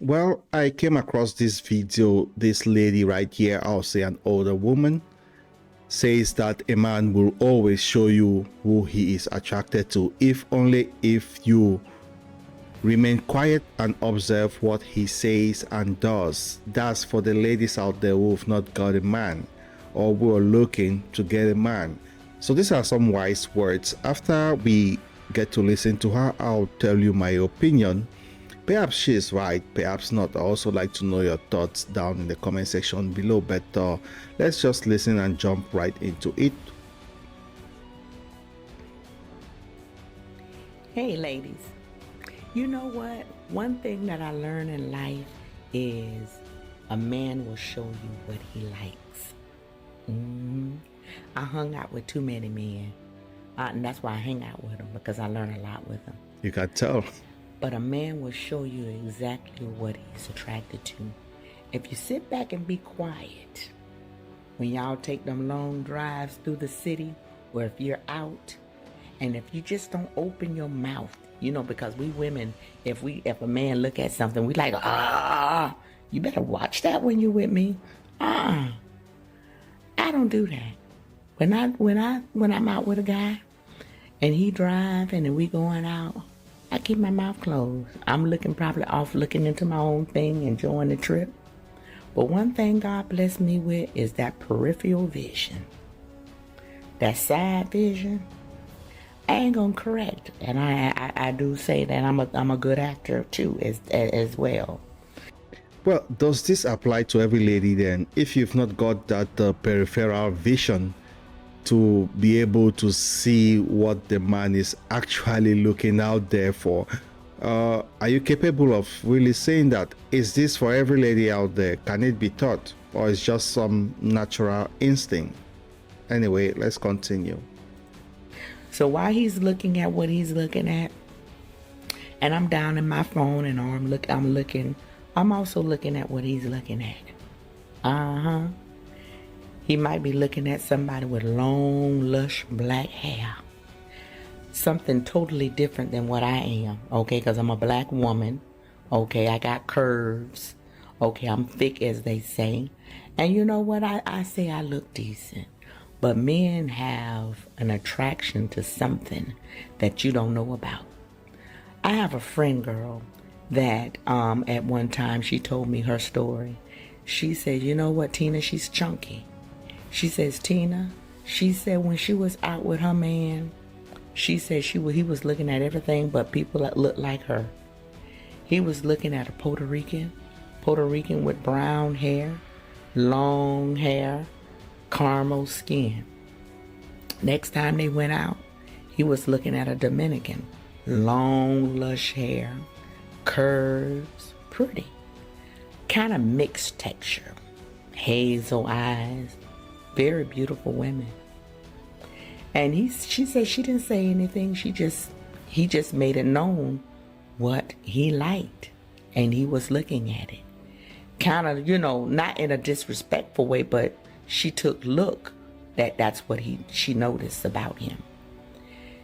Well, I came across this video. This lady right here, I'll say an older woman, says that a man will always show you who he is attracted to, if only if you remain quiet and observe what he says and does. That's for the ladies out there who have not got a man or who are looking to get a man. So these are some wise words. After we get to listen to her, I'll tell you my opinion. Perhaps she is right, perhaps not. I also like to know your thoughts down in the comment section below, but let's just listen and jump right into it. Hey ladies, you know what? One thing that I learned in life is a man will show you what he likes. I hung out with too many men, and that's why I hang out with them, because I learn a lot with them. You can tell. But a man will show you exactly what he's attracted to. If you sit back and be quiet, when y'all take them long drives through the city, or if you're out, and if you just don't open your mouth, because we women, if a man look at something, we like, you better watch that when you're with me. I don't do that. When I'm out with a guy, and he driving and we going out, I keep my mouth closed. I'm probably off looking into my own thing, enjoying the trip. But one thing God blessed me with is that peripheral vision. That side vision, I ain't gonna correct. And I do say that I'm a good actor too, as well. Well, does this apply to every lady then? If you've not got that peripheral vision to be able to see what the man is actually looking out there for, are you capable of really saying that? Is this for every lady out there? Can it be taught, or is just some natural instinct? Anyway, let's continue. So while he's looking at what he's looking at, and I'm down in my phone and I'm also looking at what he's looking at. He might be looking at somebody with long, lush black hair. Something totally different than what I am, okay? Because I'm a black woman, okay? I got curves, okay? I'm thick, as they say. And you know what? I say I look decent. But men have an attraction to something that you don't know about. I have a friend girl that at one time she told me her story. She said, you know what, Tina, she's chunky. She says, Tina, she said when she was out with her man, she said he was looking at everything but people that looked like her. He was looking at a Puerto Rican with brown hair, long hair, caramel skin. Next time they went out, he was looking at a Dominican, long, lush hair, curves, pretty, kind of mixed texture, hazel eyes, very beautiful women. And she said she didn't say anything. He just made it known what he liked, and he was looking at it. Kind of, not in a disrespectful way, but she took look that's what she noticed about him.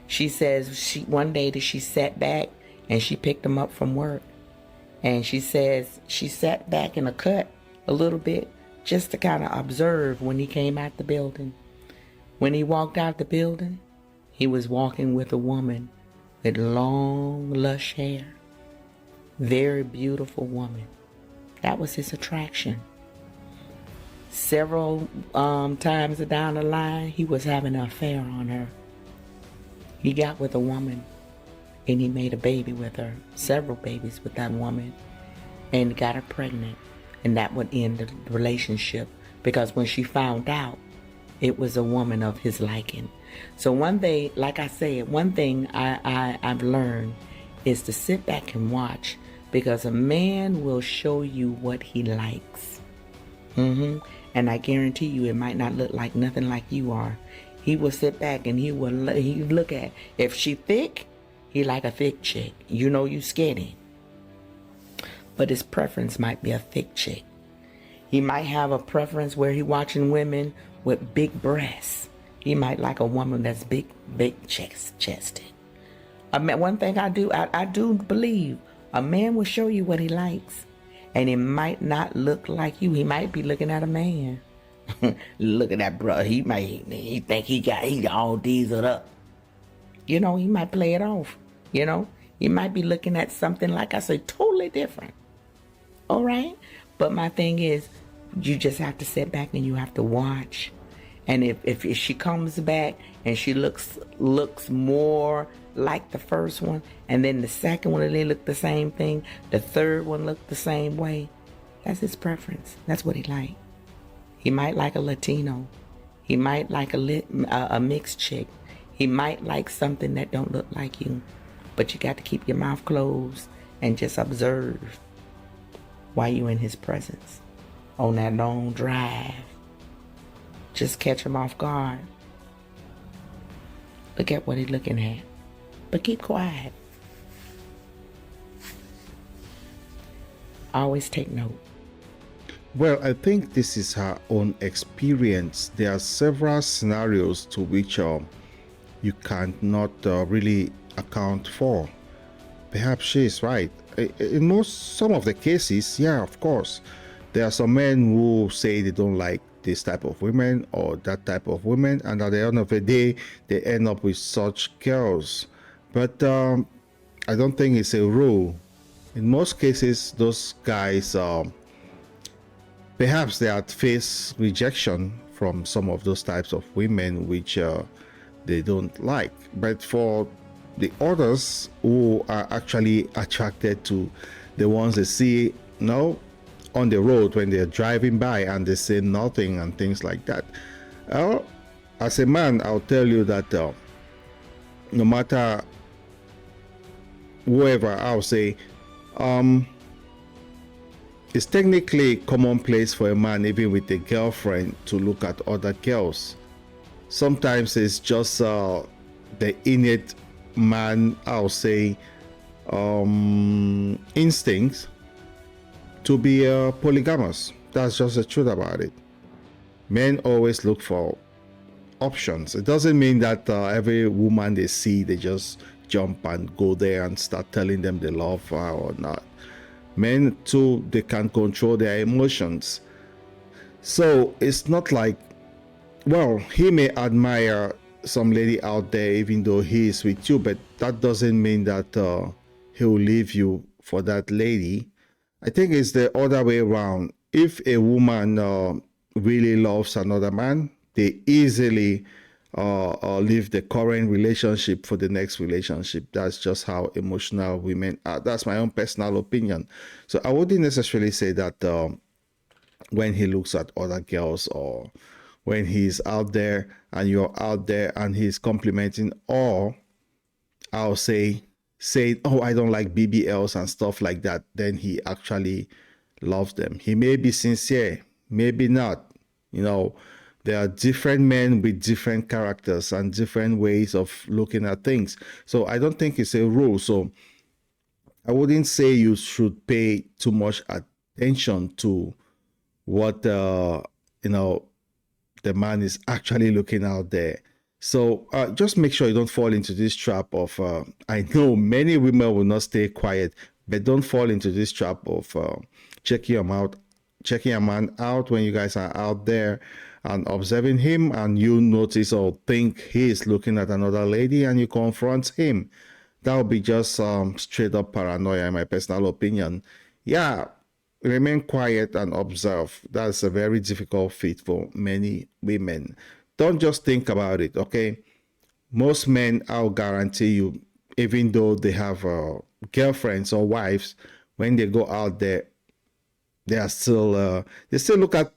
She says one day that she sat back and she picked him up from work, and she says she sat back in a cut a little bit just to kind of observe when he came out the building. When he walked out the building, he was walking with a woman with long, lush hair. Very beautiful woman. That was his attraction. Several times down the line, he was having an affair on her. He got with a woman and he made a baby with her, several babies with that woman, and got her pregnant. And that would end the relationship, because when she found out, it was a woman of his liking. So one thing, like I said, one thing I've learned is to sit back and watch, because a man will show you what he likes. And I guarantee you, it might not look like nothing like you are. He will sit back and he look at, if she thick, he like a thick chick. You skinny. But his preference might be a thick chick. He might have a preference where he watching women with big breasts. He might like a woman that's big chested. One thing I do believe, a man will show you what he likes. And it might not look like you. He might be looking at a man. Look at that brother. He think he all dieseled up. You know, he might play it off. You know, he might be looking at something, like I said, totally different. All right. But my thing is, you just have to sit back and you have to watch. And if she comes back and she looks more like the first one, and then the second one, and they look the same thing, the third one looked the same way, that's his preference. That's what he like. He might like a Latino. He might like a mixed chick. He might like something that don't look like you. But you got to keep your mouth closed and just observe while you're in his presence on that long drive. Just catch him off guard. Look at what he's looking at. But keep quiet. Always take note. Well, I think this is her own experience. There are several scenarios to which you cannot really account for. Perhaps she is right. In some of the cases, yeah, of course, there are some men who say they don't like this type of women or that type of women, and at the end of the day they end up with such girls. But I don't think it's a rule. In most cases, those guys perhaps they had faced rejection from some of those types of women which they don't like. But for the others who are actually attracted to the ones they see now on the road when they're driving by and they say nothing and things like that. As a man, I'll tell you that no matter whoever, I'll say it's technically commonplace for a man, even with a girlfriend, to look at other girls. Sometimes it's just the innate man, I'll say, instincts to be polygamous. That's just the truth about it. Men always look for options. It doesn't mean that every woman they see, they just jump and go there and start telling them they love her or not. Men too, they can control their emotions. So it's not like, well, he may admire some lady out there even though he is with you, but that doesn't mean that he'll leave you for that lady. I think it's the other way around. If a woman really loves another man, they easily leave the current relationship for the next relationship. That's just how emotional women are. That's my own personal opinion. So I wouldn't necessarily say that when he looks at other girls, or when he's out there and you're out there and he's complimenting, or I'll say, oh, I don't like BBLs and stuff like that, then he actually loves them. He may be sincere, maybe not. You know, there are different men with different characters and different ways of looking at things. So I don't think it's a rule. So I wouldn't say you should pay too much attention to what the man is actually looking out there. So just make sure you don't fall into this trap of, I know many women will not stay quiet, but don't fall into this trap of checking a man out when you guys are out there and observing him, and you notice or think he is looking at another lady and you confront him. That would be just straight up paranoia, in my personal opinion. Yeah, remain quiet and observe. That's a very difficult feat for many women. Don't just think about it, okay? Most men, I'll guarantee you, even though they have girlfriends or wives, when they go out there, they still look at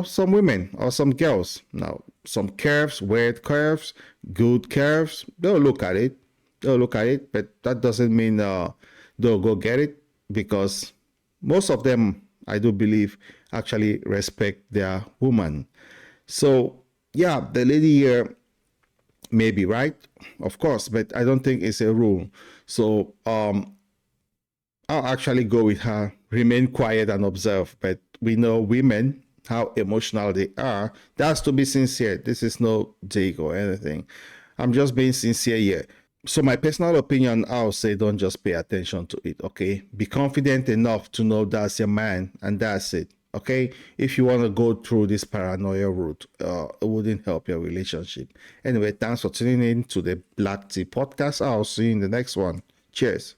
some women or some girls. Now, some curves, weird curves, good curves, they'll look at it. But that doesn't mean they'll go get it, because most of them, I do believe, actually respect their woman. So yeah, the lady here may be right, of course, but I don't think it's a rule. So I'll actually go with her, remain quiet and observe. But we know women, how emotional they are. That's to be sincere. This is no dig or anything. I'm just being sincere here. So my personal opinion, I'll say don't just pay attention to it, okay? Be confident enough to know that's your man and that's it, okay? If you want to go through this paranoia route, it wouldn't help your relationship. Anyway, thanks for tuning in to the Black Tea Podcast. I'll see you in the next one. Cheers.